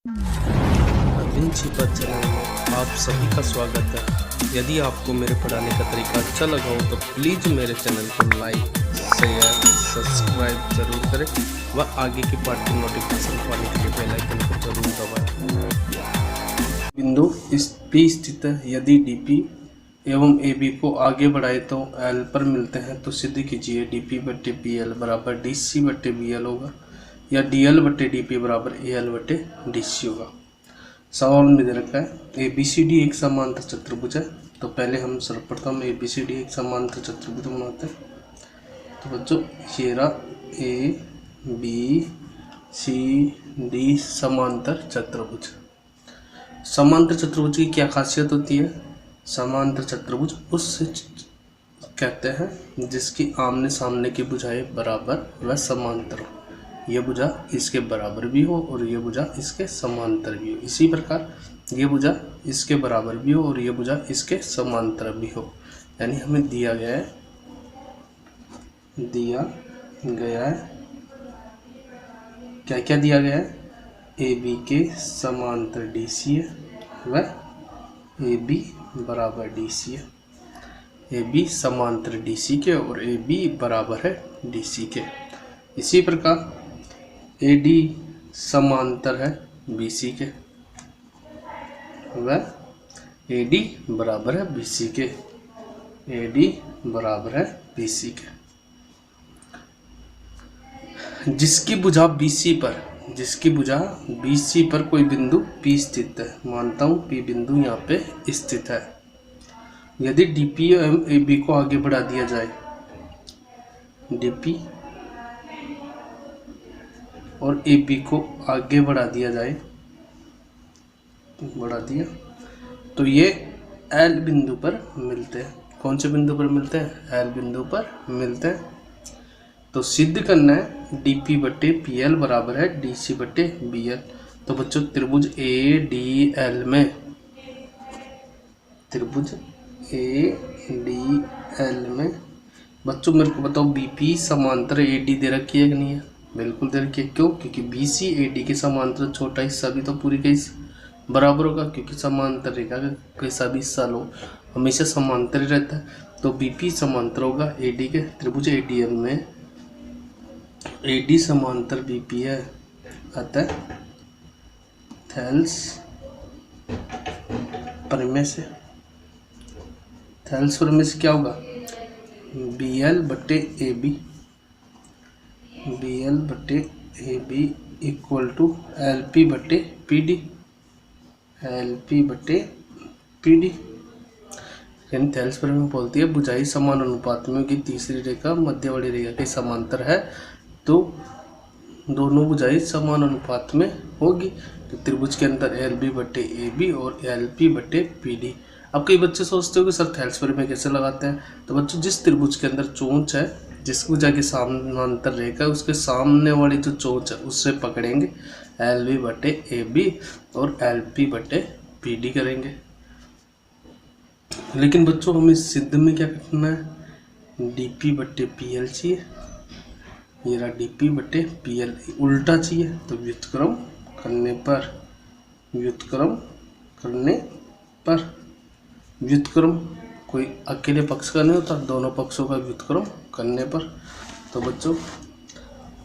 अरविंद छिपा चैनल में आप सभी का स्वागत है। यदि आपको मेरे पढ़ाने का तरीका अच्छा लगा हो तो प्लीज़ मेरे चैनल को लाइक, शेयर, सब्सक्राइब जरूर करें व आगे की पार्ट की नोटिफिकेशन पाने के लिए बेल आइकन को जरूर दबाएं। बिंदु इस P स्थित है। यदि DP एवं AB को आगे बढ़ाए तो L पर मिलते हैं तो सिद्ध कीजिए DP बट्टे PL बराबर DC बट्टे BL होगा या DL बट्टे DP बराबर AL बट्टे DC होगा। सवाल में दे रखा है ABCD एक समांतर चतुर्भुज है। तो पहले हम सर्वप्रथम ABCD एक समांतर चतुर्भुज बनाते हैं। तो बच्चों ये रहा ABCD समांतर चतुर्भुज। समांतर चतुर्भुज की क्या खासियत होती है? समांतर चतुर्भुज उस कहते हैं जिसकी आमने सामने की भुजाएं बराबर व समांतर हो। यह भुजा इसके बराबर भी हो और यह भुजा इसके समांतर भी हो। इसी प्रकार यह भुजा इसके बराबर भी हो और यह भुजा इसके समांतर भी हो। यानी हमें दिया गया है क्या क्या दिया गया है? AB के समांतर DC है व AB बराबर DC है। AB समांतर DC के और AB बराबर है DC के। इसी प्रकार AD समांतर है BC के व AD बराबर है BC के। AD बराबर है BC के। जिसकी भुजा BC पर कोई बिंदु P स्थित है। मानता हूँ P बिंदु यहाँ पे स्थित है। यदि DP एवं AB को आगे बढ़ा दिया जाए, DP और AB को आगे बढ़ा दिया तो ये L बिंदु पर मिलते हैं। कौन से बिंदु पर मिलते हैं? L बिंदु पर मिलते हैं। तो सिद्ध करना है DP बट्टे PL बराबर है DC बट्टे BL। तो बच्चों त्रिभुज ADL में बच्चों मेरे को बताओ BP समांतर AD दे रखी है कि नहीं है? बिल्कुल दे रखी है। क्यों? क्योंकि BC AD के समांतर छोटा हिस्सा भी तो पूरी का बराबर होगा, क्योंकि समांतर रेखा का कैसा भी हिस्सा लो हमेशा समांतर ही रहता है। तो BP समांतर होगा AD के। त्रिभुज ADL में AD समांतर BP है, अतः थेल्स प्रमेय से क्या होगा? BL बट्टे AB इक्वल टू LP बट्टे PD। यानी थेल्स प्रमेय बोलती है भुजाएं समान अनुपात में होगी। तीसरी रेखा मध्यवर्ती रेखा के समांतर है तो दोनों भुजाएं समान अनुपात में होगी। तो त्रिभुज के अंदर LB बट्टे AB और LP बट्टे PD। अब कई बच्चे सोचते हो कि सर थेल्स प्रमेय कैसे लगाते हैं? तो बच्चों जिस त्रिभुज के अंदर चोंच है, जिस भुजा के समांतर रेखा है, उसके सामने वाली जो चोंच है उससे पकड़ेंगे LB बट्टे AB और LP बट्टे PD करेंगे। लेकिन बच्चों हमें सिद्ध में क्या करना है? DP बट्टे PL चाहिए। ये रहा DP बट्टे PL उल्टा चाहिए। तो व्युत्क्रम कोई अकेले पक्ष का नहीं होता, दोनों पक्षों का व्युत्क्रम करने पर। तो बच्चों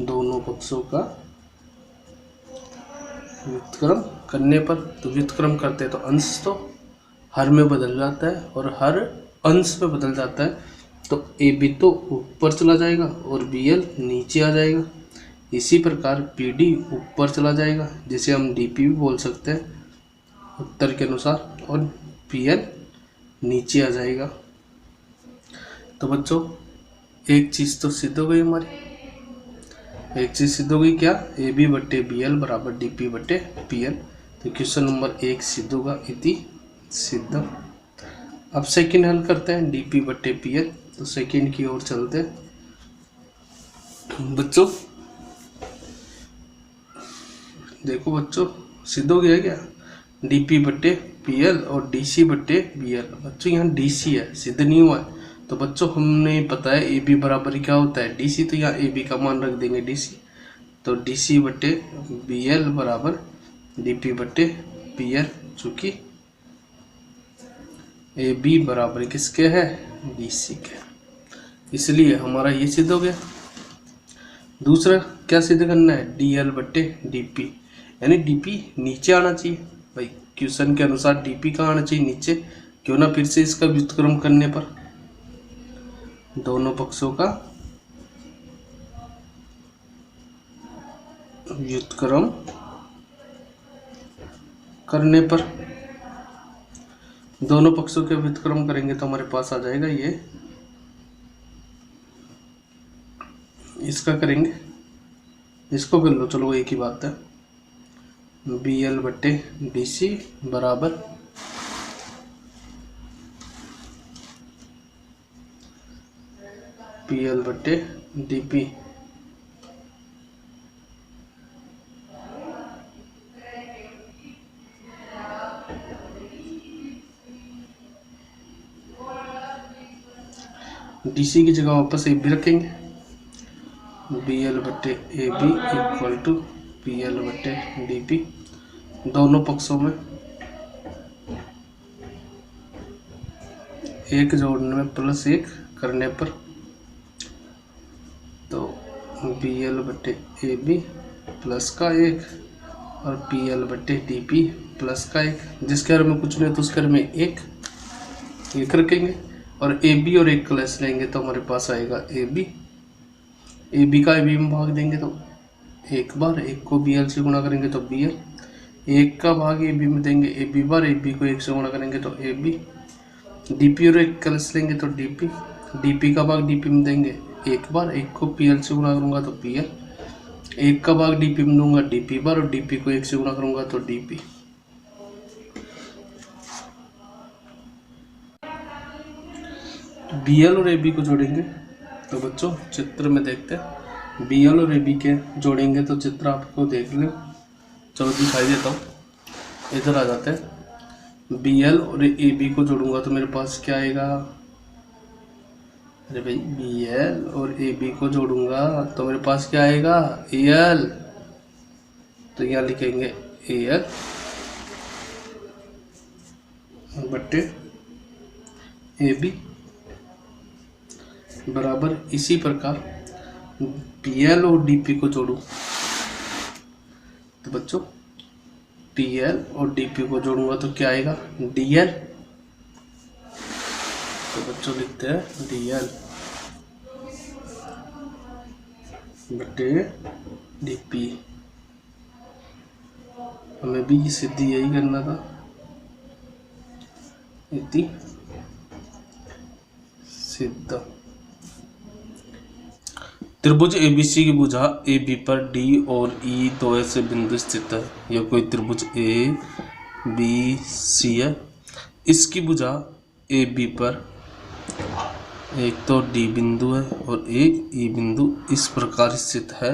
दोनों पक्षों का व्युत्क्रम करने पर, तो व्युत्क्रम करते तो अंश तो हर में बदल जाता है और हर अंश में बदल जाता है। तो AB तो ऊपर चला जाएगा और BL नीचे आ जाएगा। इसी प्रकार PD ऊपर चला जाएगा, जिसे हम DP भी बोल सकते हैं उत्तर के अनुसार, और PL नीचे आ जाएगा। तो बच्चों एक चीज़ तो सिद्ध हो गई हमारी। क्या? AB बट्टे BL बराबर DP बट्टे PL। तो क्वेश्चन नंबर 1 सिद्ध होगा, इति सिद्ध। अब सेकंड हल करते हैं DP बट्टे PL। तो सेकंड की ओर चलते हैं बच्चों। देखो बच्चों सिद्ध हो गया क्या? DP बट्टे PL और DC बट्टे BL। बच्चों यहाँ DC है, सिद्ध नहीं हुआ है। तो बच्चों हमने पता है AB बराबर क्या होता है? DC। तो यहाँ AB का मान रख देंगे DC। तो DC बट्टे BL बराबर डी बटे पी एल, चूँकि ए बी बराबर किसके है, बी सी के, इसलिए हमारा ये सिद्ध हो गया। दूसरा क्या सिद्ध करना है, डी एल बटे डी पी, यानी डी पी नीचे आना चाहिए। भाई क्वेश्चन के अनुसार डी पी कहाँ आना चाहिए, नीचे। क्यों ना फिर से इसका व्युत्क्रम करने पर दोनों पक्षों का व्युत्क्रम करने पर, दोनों पक्षों के व्युत्क्रम करेंगे तो हमारे पास आ जाएगा ये, इसका करेंगे, इसको कर लो, चलो एक ही बात है। बी एल बटे डी सी बराबर पी एल बटे डी पी, डी सी की जगह वापस ए बी रखेंगे, बी एल बटे A B equal to P L बटे डी पी, दोनों पक्षों में एक जोड़ने में प्लस एक करने पर, तो बी एल बटे ए बी प्लस का एक और पी एल बटे डी पी प्लस का एक, जिसके घर में कुछ नहीं तो उसके घर में एक रखेंगे और ए बी और एक क्लैश लेंगे तो हमारे पास आएगा ए बी का ए बी में भाग देंगे तो एक बार, एक को बी एल से गुणा करेंगे तो बी एल, एक का भाग ए बी में देंगे A B bar, A B को एक से गुणा करेंगे तो ए बी, डी पी और एक क्लैश लेंगे तो डी पी का भाग डी पी में देंगे एक बार, एक को पी एल से गुणा करूँगा तो पी एल, एक का भाग डी पी में दूंगा डी पी बार और डी पी को एक से गुणा करूँगा तो डी पी। बी एल और ए बी को जोड़ेंगे तो बच्चों चित्र में देखते हैं, बी एल और ए बी के जोड़ेंगे तो चित्र आपको देख लो, चलो दिखाई देता हूँ, इधर आ जाते हैं। बी एल और ए बी को जोड़ूंगा तो मेरे पास क्या आएगा, अरे भाई बी एल और ए बी को जोड़ूंगा तो मेरे पास क्या आएगा, ए एल, तो यहाँ लिखेंगे ए एल बट्टे ए बी बराबर, इसी प्रकार पी एल और डी पी को जोड़ूं तो बच्चों पी एल और डी पी को जोड़ूंगा तो क्या आएगा, डी एल, तो बच्चों लिखते हैं डी एल बटे डी पी, हमें भी सिद्धि यही करना था, इति सिद्ध। त्रिभुज एबीसी की भुजा ए बी पर डी और ई दो ऐसे बिंदु स्थित है, यह कोई त्रिभुज ए बी सी है, इसकी भुजा ए बी पर एक तो डी बिंदु है और एक ई बिंदु इस प्रकार स्थित है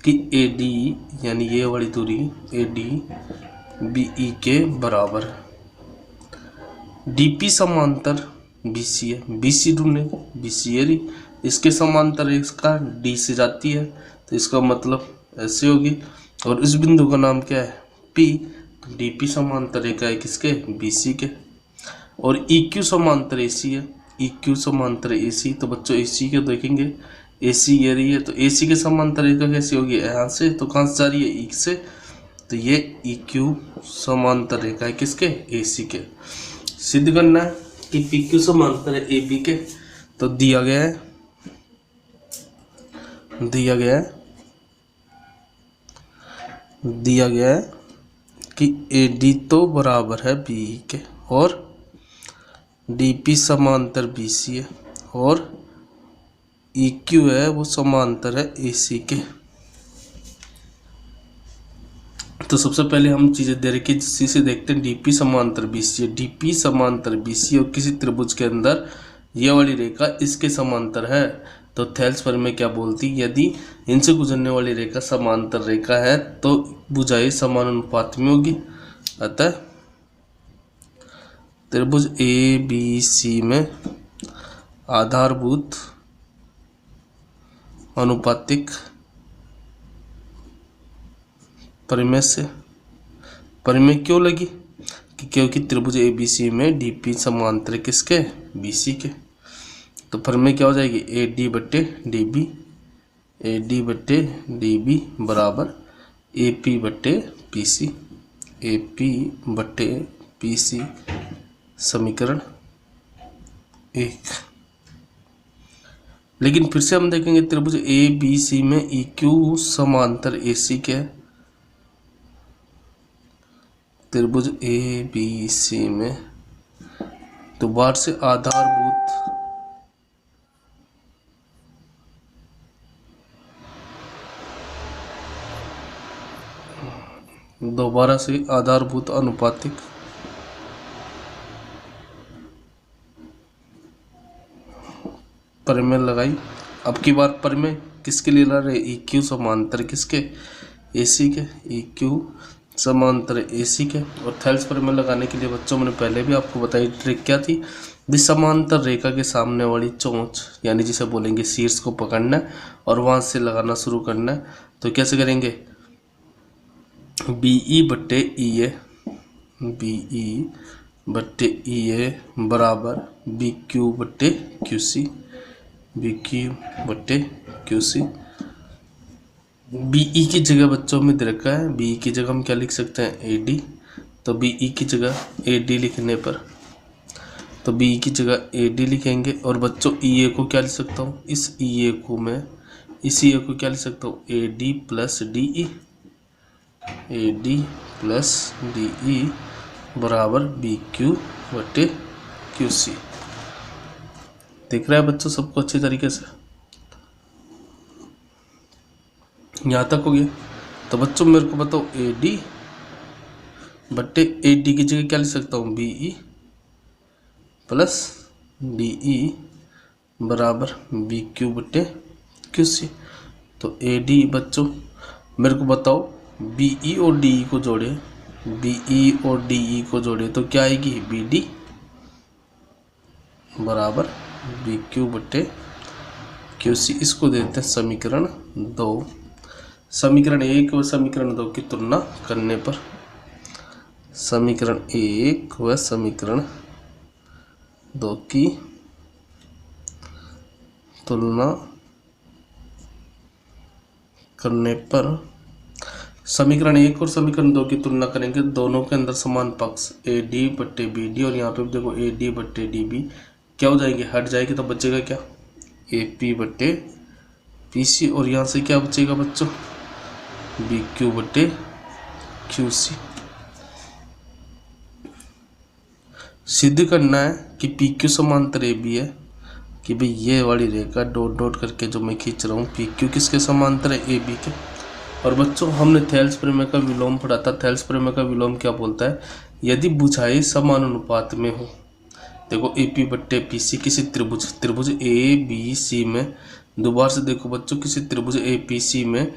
कि ए डी यानी ये वाली दूरी ए डी बी ई के बराबर है। डी पी समांतर बी सी है, बी सी ढूंढने, बी सी है, इसके समांतर इसका डी से जाती है तो इसका मतलब ऐसे होगी, और इस बिंदु का नाम क्या है, पी, तो डी पी समांतर रेखा है किसके, बी सी के, और ई क्यू समांतर ए सी है, ई क्यू समांतर ए सी, तो बच्चों ए सी के देखेंगे ए सी ये रही है, तो ए सी के समांतर रेखा कैसी होगी, यहाँ से, तो कहाँ से जा रही है, ई से, तो ये ई क्यू समांतर रेखा है किसके, ए सी के। सिद्ध करना है कि पी क्यू समांतर है ए बी के, तो दिया गया है कि ए डी तो बराबर है बी के और डी पी समांतर बी सी है और ई क्यू है वो समांतर है ए सी के। तो सबसे पहले हम चीज़ें दे रखी सी से देखते हैं, डी पी समांतर बी सी है, डी पी समांतर बी सी और किसी त्रिभुज के अंदर ये वाली रेखा इसके समांतर है, तो थेल्स पर में क्या बोलती, यदि इनसे गुजरने वाली रेखा समांतर रेखा है तो भुजाएं समान अनुपात में होगी, अतः त्रिभुज ए बी सी में आधारभूत अनुपातिक परिमेय से परिमेय क्यों लगी कि क्योंकि त्रिभुज ABC में DP समांतर किसके, BC के। तो परिमेय क्या हो जाएगी, AD बट्टे DB बराबर AP बट्टे PC समीकरण 1। लेकिन फिर से हम देखेंगे त्रिभुज ABC में EQ समांतर AC के है। त्रिभुज ABC में दोबारा से आधारभूत अनुपातिक परिमेय लगाई। अब की बार परिमेय किसके लिए ला रहे, EQ समांतर किसके, AC के, EQ समांतर AC के। और थेल्स परिमेय लगाने के लिए बच्चों मैंने पहले भी आपको बताई ट्रिक क्या थी, विसमांतर रेखा के सामने वाली चोंच यानी जिसे बोलेंगे शीर्ष को पकड़ना है और वहां से लगाना शुरू करना है। तो कैसे करेंगे, BE बट्टे EA बराबर BQ बट्टे QC। BE की जगह बच्चों में दे रखा है, BE की जगह हम क्या लिख सकते हैं, AD। तो BE की जगह AD लिखने पर तो BE की जगह AD लिखेंगे। और बच्चों EA को क्या लिख सकता हूँ, इस EA को क्या लिख सकता हूँ, AD प्लस DE बराबर BQ बट्टे QC। दिख रहा है बच्चों सबको अच्छी तरीके से, यहाँ तक हो गया। तो बच्चों मेरे को बताओ AD बट्टे AD की जगह क्या लिख सकता हूँ, BE प्लस DE बराबर BQ बट्टे QC। तो AD बच्चों मेरे को बताओ BE और DE को जोड़े तो क्या आएगी, BD बराबर BQ बट्टे QC। इसको देते हैं समीकरण 2। समीकरण 1 व समीकरण 2 की तुलना करने पर, समीकरण 1 व समीकरण 2 की तुलना करने पर, समीकरण 1 और समीकरण 2 की तुलना करेंगे। दोनों के अंदर समान पक्ष AD बट्टे BD और यहाँ पे देखो AD बट्टे DB क्या हो जाएंगे, हट जाएगी। तो बचेगा क्या, AP बट्टे PC। और यहाँ से क्या बचेगा बच्चों, BQ बट्टे QC। सिद्ध करना है कि PQ समांतर AB है, कि भाई ये वाली रेखा डॉट डॉट करके जो मैं खींच रहा हूँ PQ किसके समांतर है, AB के। और बच्चों हमने थेल्स प्रमेय का विलोम पढ़ा था। थेल्स प्रमेय का विलोम क्या बोलता है, यदि भुजाएं समान अनुपात में हो, देखो AP बट्टे PC किसी त्रिभुज ABC में, दोबारा से देखो बच्चों किसी त्रिभुज APC में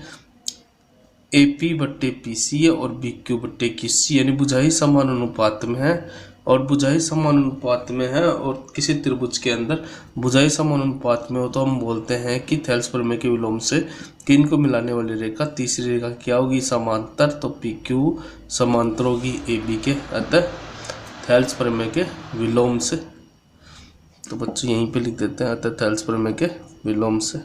AP बट्टे PC है और BQ बट्टे QC यानी भुजाएं समान अनुपात में है। और भुजाएं समान अनुपात में है और किसी त्रिभुज के अंदर भुजाएं समान अनुपात में हो तो हम बोलते हैं कि थेल्स प्रमेय के विलोम से किन को मिलाने वाली रेखा, तीसरी रेखा क्या होगी, समांतर। तो PQ समांतर होगी AB के, अतः थेल्स प्रमेय के विलोम से। तो बच्चों यहीं पे लिख देते हैं, अतः थेल्स प्रमेय के विलोम से।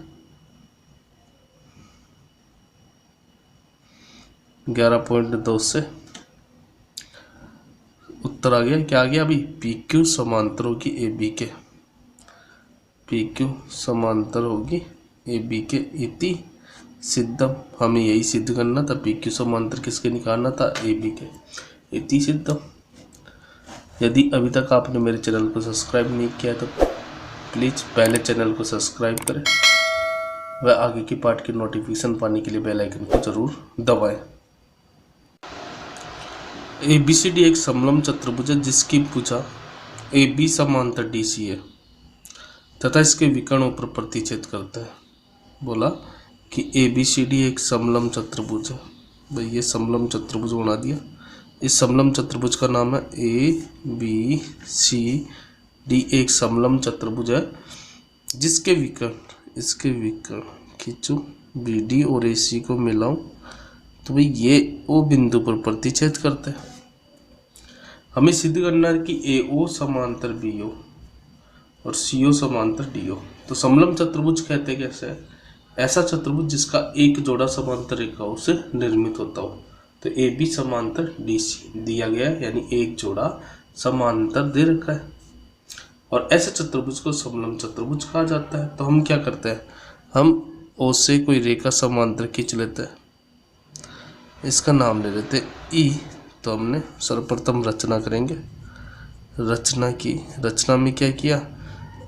11.2 से उत्तर आ गया। क्या आ गया अभी, PQ समांतर होगी AB के, PQ समांतर होगी AB के इति सिद्धम। हमें यही सिद्ध करना था, PQ समांतर किसके निकालना था, AB के इति सिद्धम। यदि अभी तक आपने मेरे चैनल को सब्सक्राइब नहीं किया तो प्लीज़ पहले चैनल को सब्सक्राइब करें व आगे की पार्ट की नोटिफिकेशन पाने के लिए बेल आइकन को जरूर दबाएं। ABCD एक समलंब चतुर्भुज है जिसकी भुजा AB समांतर DC है तथा इसके विकर्णों पर प्रतिच्छेद करता है। बोला कि ABCD एक समलंब चतुर्भुज है, भाई ये समलंब चतुर्भुज बना दिया। इस समलंब चतुर्भुज का नाम है ABCD। एक समलंब चतुर्भुज है जिसके विकर्ण, इसके विकर्ण खींचूं BD और AC को मिलाऊं तो भाई ये ओ बिंदु पर प्रतिच्छेद करते हैं। हमें सिद्ध करना है कि ए ओ समांतर बी ओ और सी ओ समांतर डी ओ। तो समलंब चतुर्भुज कहते हैं कैसे? ऐसा चतुर्भुज जिसका एक जोड़ा समांतर रेखाओं से निर्मित होता हो। तो ए बी समांतर डी सी दिया गया है, यानी एक जोड़ा समांतर दे रखा है, और ऐसे चतुर्भुज को समलंब चतुर्भुज कहा जाता है। तो हम क्या करते हैं, हम ओ से कोई रेखा समांतर खींच लेते हैं, इसका नाम ले लेते हैं ई। तो हमने सर्वप्रथम रचना करेंगे, रचना की, रचना में क्या किया,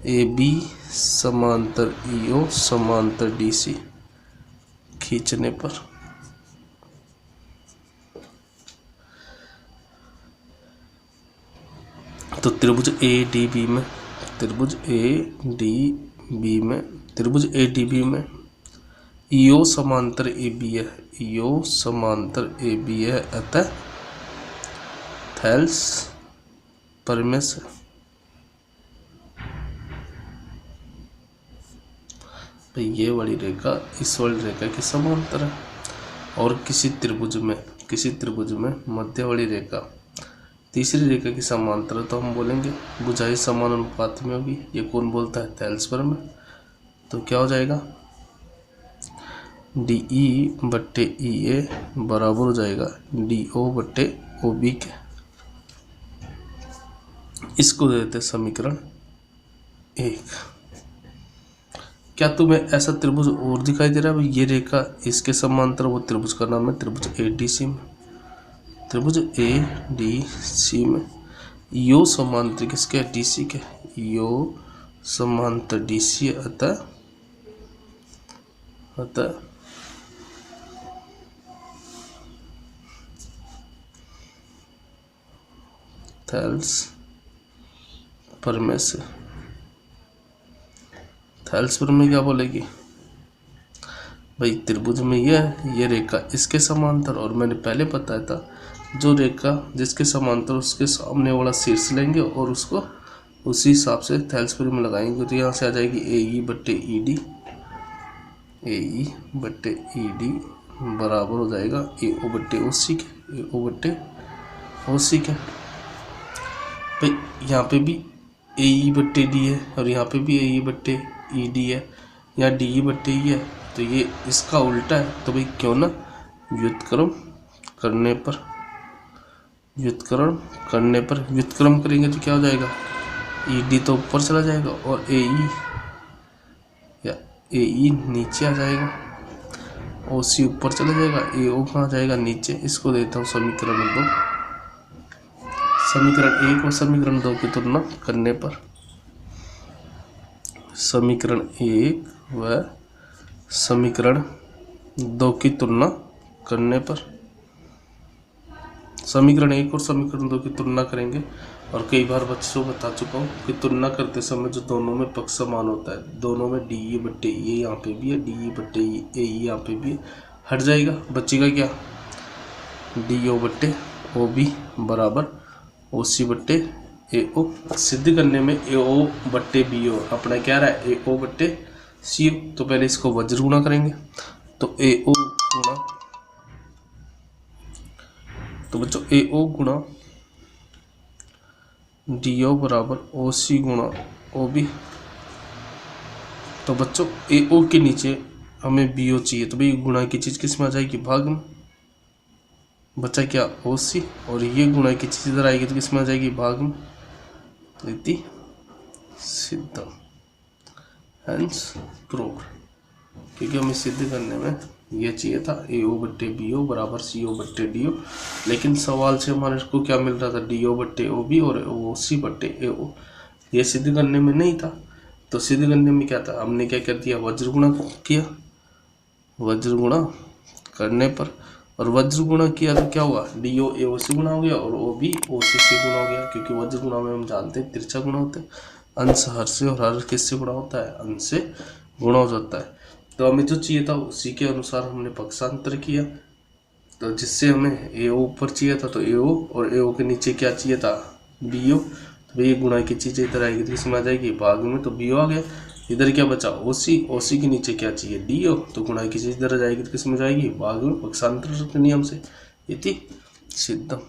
ए बी समांतर ई ओ समांतर डी सी खींचने पर तो त्रिभुज ए डी बी में, त्रिभुज ए डी बी में, त्रिभुज ए डी बी में ई ओ समांतर ए बी है, ई ओ समांतर ए बी है, अतः थेल्स परमेश भाई ये वाली रेखा इस वाली रेखा के समांतर है। और किसी त्रिभुज में मध्य वाली रेखा तीसरी रेखा की समांतर है, तो हम बोलेंगे भुजाएं समान अनुपात में होगी। ये कौन बोलता है, थेल्स परमेश। तो क्या हो जाएगा, डी ई बट्टे ई ए बराबर हो जाएगा डी ओ बट्टे ओ बी के। इसको देते समीकरण 1। क्या तुम्हें ऐसा त्रिभुज और दिखाई दे रहा है? ये रेखा इसके समांतर, वो त्रिभुज का नाम है त्रिभुज ए डी सी में, त्रिभुज ए डी सी में यो समांतर किसके, डी सी के, यो समांतर डी सी, अतः थेल्स परमेश। थेल्स परमेश क्या बोलेगी भाई, त्रिभुज में ये रेखा इसके समांतर, और मैंने पहले बताया था जो रेखा जिसके समांतर उसके सामने वाला शीर्ष लेंगे और उसको उसी हिसाब से थेल्स परमेश में लगाएंगे। तो यहाँ से आ जाएगी ए ई बट्टे ई डी, ए ई बट्टे ई डी बराबर हो जाएगा ए ओ बट्टे ओ सी के, ए ओ बट्टे ओ सी के। भाई यहाँ पे भी ए ई बट्टे डी है और यहाँ पे भी ए ई बट्टे ई डी है, यहाँ डी ई बट्टे ई है, तो ये इसका उल्टा है। तो भाई क्यों ना व्युत्क्रम व्युत्क्रम करेंगे तो क्या हो जाएगा, ई डी तो ऊपर चला जाएगा और ए ई नीचे आ जाएगा, ओ सी ऊपर चला जाएगा, ए ओ कहाँ जाएगा, नीचे। इसको देता हूँ समीकरण 2। समीकरण 1 और समीकरण 2 की तुलना करने पर, समीकरण 1 व समीकरण 2 की तुलना करने पर, समीकरण 1 और समीकरण 2 की तुलना करेंगे। और कई बार बच्चों बता चुका हूँ कि तुलना करते समय जो दोनों में पक्ष समान होता है, दोनों में डी ई बट्टे ए यहाँ पे भी है, डी ई बट्टे ए यहाँ पे भी है, हट जाएगा, बचेगा क्या, डी ओ बट्टे ओ बी बराबर ओ सी बट्टे ए ओ। सिद्ध करने में ए ओ बट्टे बी ओ अपना क्या रहा है, ए ओ बट्टे सी ओ। तो पहले इसको वज्र गुणा करेंगे, तो ए ओ गुणा, तो बच्चों ए ओ गुणा डी ओ बराबर ओ सी गुणा ओ बी। तो बच्चों ए ओ के नीचे हमें बी ओ चाहिए, तो भाई गुणा की चीज़ किस में आ जाएगी, भाग में, बचा क्या, ओ सी, और ये गुणा की चीज़ इधर आएगी तो किस में आ जाएगी, भाग में। इति सिद्धम, हेंस प्रूव्ड। क्योंकि हमें सिद्ध करने में ये चाहिए था ए ओ बट्टे बी ओ बराबर सी ओ बट्टे डी ओ, लेकिन सवाल से हमारे को क्या मिल रहा था, डी ओ बट्टे ओ बी और ओ सी बट्टे ए ओ। ये सिद्ध करने में नहीं था। तो सिद्ध करने में क्या था, हमने क्या कर दिया, वज्र गुणा किया, वज्र गुणा करने पर, और वज्र गुणा किया तो क्या हुआ, डी ओ ए ओ सी गुणा हो गया और ओ बी ओ सी गुणा हो गया। क्योंकि वज्र गुणा में हम जानते हैं तिरछा गुणा होता है, अंश हर से और हर किससे गुणा होता है, अंश से गुणा हो जाता है। तो हमें जो चाहिए था उसी के अनुसार हमने पक्षांतर किया। तो जिससे हमें ए ओ ऊपर चाहिए था तो ए ओ, और ए ओ के नीचे क्या चाहिए था, बी ओ। तो ये गुणा की चीज़ें इधर आएगी तो इसमें आ जाएगी भाग में, तो बी ओ आ गया। इधर क्या बचा ओसी, ओसी के नीचे क्या चाहिए डीओ, तो गुणा की चीज इधर आ जाएगी तो किस में जाएगी भाग में पक्षांतर के नियम से। इति सिद्धम।